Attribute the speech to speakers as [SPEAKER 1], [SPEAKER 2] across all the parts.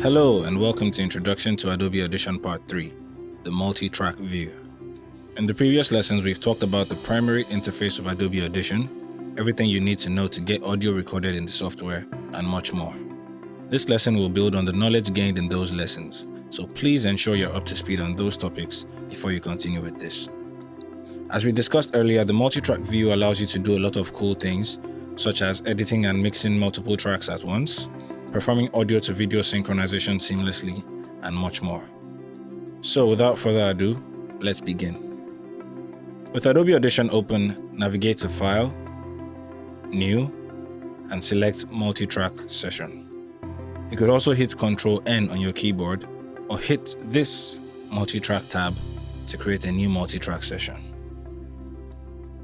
[SPEAKER 1] Hello and welcome to Introduction to Adobe Audition Part 3, the Multitrack View. In the previous lessons, we've talked about the primary interface of Adobe Audition, everything you need to know to get audio recorded in the software, and much more. This lesson will build on the knowledge gained in those lessons, so please ensure you're up to speed on those topics before you continue with this. As we discussed earlier, the Multitrack View allows you to do a lot of cool things, such as editing and mixing multiple tracks at once, performing audio to video synchronization seamlessly, and much more. So without further ado, let's begin. With Adobe Audition open, navigate to File, New, and select Multitrack Session. You could also hit Ctrl-N on your keyboard, or hit this Multitrack tab to create a new multitrack session.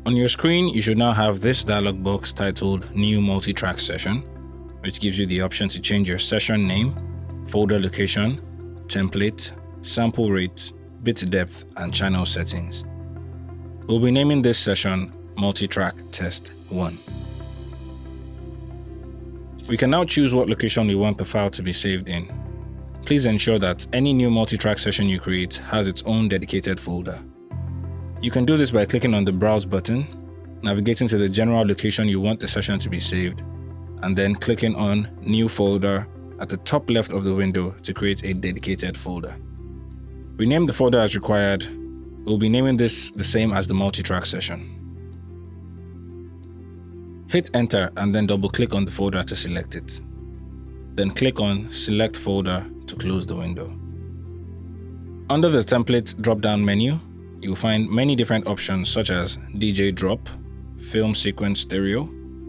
[SPEAKER 1] On your screen, you should now have this dialog box titled New Multitrack Session, which gives you the option to change your session name, folder location, template, sample rate, bit depth, and channel settings. We'll be naming this session Multitrack Test 1. We can now choose what location we want the file to be saved in. Please ensure that any new multitrack session you create has its own dedicated folder. You can do this by clicking on the Browse button, navigating to the general location you want the session to be saved, and then clicking on New Folder at the top left of the window to create a dedicated folder. Rename the folder as required. We'll be naming this the same as the multitrack session. Hit Enter and then double-click on the folder to select it. Then click on Select Folder to close the window. Under the Template drop-down menu, you'll find many different options such as DJ Drop, Film Sequence Stereo,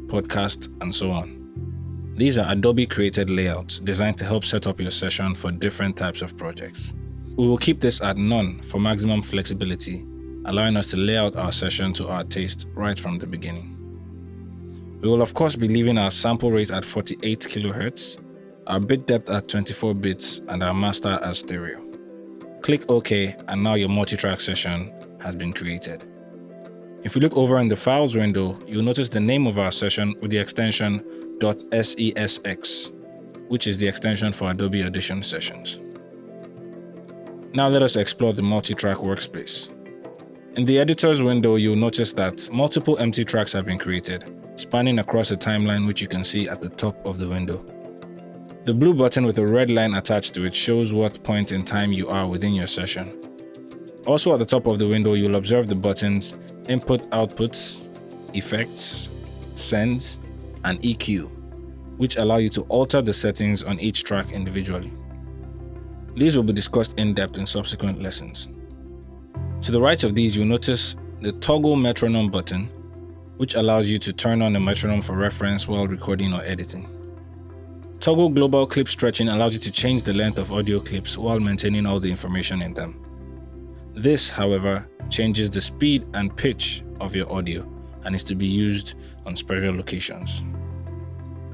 [SPEAKER 1] Podcast, and so on. These are Adobe created layouts designed to help set up your session for different types of projects. We will keep this at none for maximum flexibility, allowing us to lay out our session to our taste right from the beginning. We will of course be leaving our sample rate at 48 kHz, our bit depth at 24 bits, and our master as stereo. Click OK, and now your multitrack session has been created. If you look over in the Files window, you'll notice the name of our session with the extension .sesx, which is the extension for Adobe Audition sessions. Now let us explore the Multitrack Workspace. In the Editors window, you'll notice that multiple empty tracks have been created, spanning across a timeline which you can see at the top of the window. The blue button with a red line attached to it shows what point in time you are within your session. Also at the top of the window, you'll observe the buttons Input Outputs, Effects, Send, and EQ, which allow you to alter the settings on each track individually. These will be discussed in depth in subsequent lessons. To the right of these, you'll notice the Toggle Metronome button, which allows you to turn on a metronome for reference while recording or editing. Toggle Global Clip Stretching allows you to change the length of audio clips while maintaining all the information in them. This, however, changes the speed and pitch of your audio and is to be used on special locations.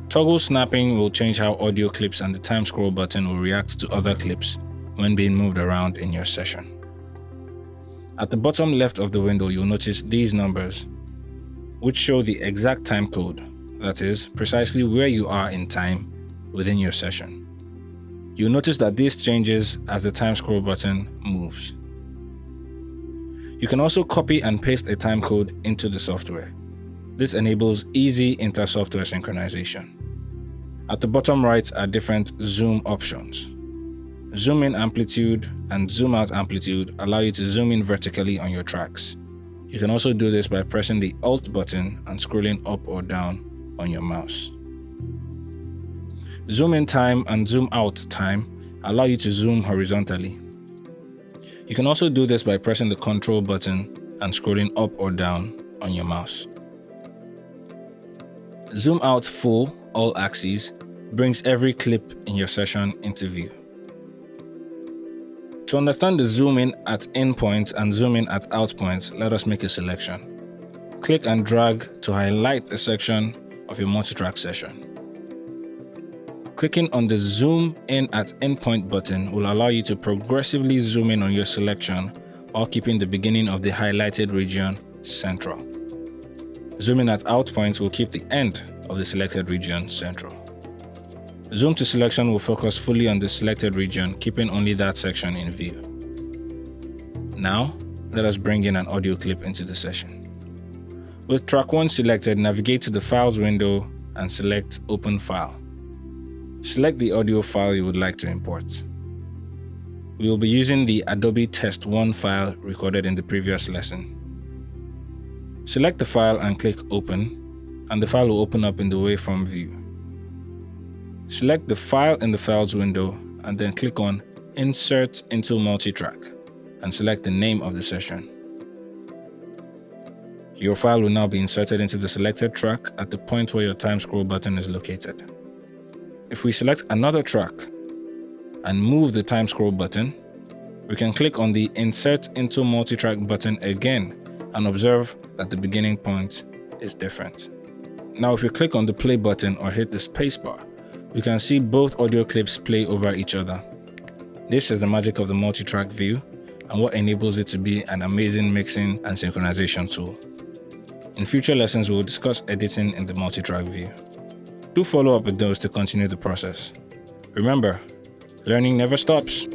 [SPEAKER 1] Toggle Snapping will change how audio clips, and the time scroll button will react to other clips when being moved around in your session. At the bottom left of the window, you'll notice these numbers, which show the exact time code, that is, precisely where you are in time within your session. You'll notice that this changes as the time scroll button moves. You can also copy and paste a time code into the software. This enables easy inter-software synchronization. At the bottom right are different zoom options. Zoom in amplitude and zoom out amplitude allow you to zoom in vertically on your tracks. You can also do this by pressing the Alt button and scrolling up or down on your mouse. Zoom in time and zoom out time allow you to zoom horizontally. You can also do this by pressing the Control button and scrolling up or down on your mouse. Zoom out full, all axes, brings every clip in your session into view. To understand the zoom in at in point and zoom in at out points, let us make a selection. Click and drag to highlight a section of your multitrack session. Clicking on the Zoom in at Endpoint button will allow you to progressively zoom in on your selection while keeping the beginning of the highlighted region central. Zoom in at Out points will keep the end of the selected region central. Zoom to selection will focus fully on the selected region, keeping only that section in view. Now, let us bring in an audio clip into the session. With track 1 selected, navigate to the Files window and select Open File. Select the audio file you would like to import. We will be using the Adobe Test1 file recorded in the previous lesson. Select the file and click Open, and the file will open up in the waveform view. Select the file in the Files window and then click on Insert into Multitrack and select the name of the session. Your file will now be inserted into the selected track at the point where your time scroll button is located. If we select another track and move the time scroll button, we can click on the Insert into Multitrack button again and observe that the beginning point is different. Now if you click on the play button or hit the spacebar, we can see both audio clips play over each other. This is the magic of the multi-track view and what enables it to be an amazing mixing and synchronization tool. In future lessons, we will discuss editing in the multi-track view. Do follow up with those to continue the process. Remember, learning never stops.